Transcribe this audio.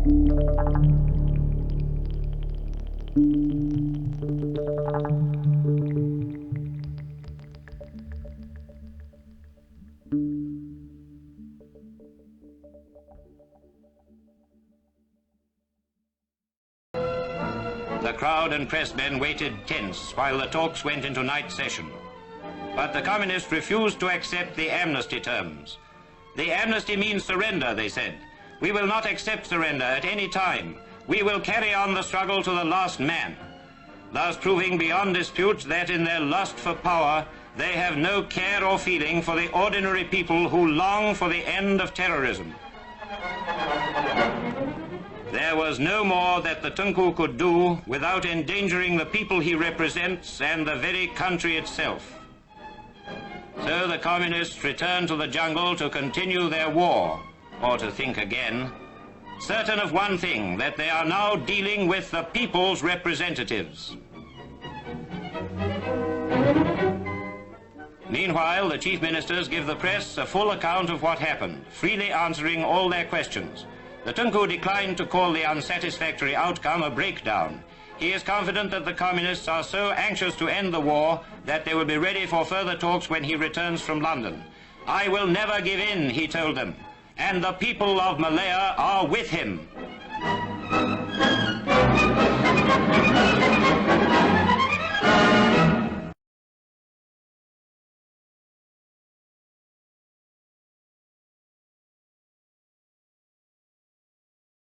The crowd and pressmen waited tense while the talks went into night session. But the communists refused to accept the amnesty terms. The amnesty means surrender, they said. We will not accept surrender at any time. We will carry on the struggle to the last man. Thus proving beyond dispute that in their lust for power, they have no care or feeling for the ordinary people who long for the end of terrorism. There was no more that the Tunku could do without endangering the people he represents and the very country itself. So the communists returned to the jungle to continue their war, or to think again, certain of one thing, that they are now dealing with the people's representatives. Meanwhile, the chief ministers give the press a full account of what happened, freely answering all their questions. The Tunku declined to call the unsatisfactory outcome a breakdown. He is confident that the communists are so anxious to end the war that they will be ready for further talks when he returns from London. I will never give in, he told them, and the people of Malaya are with him.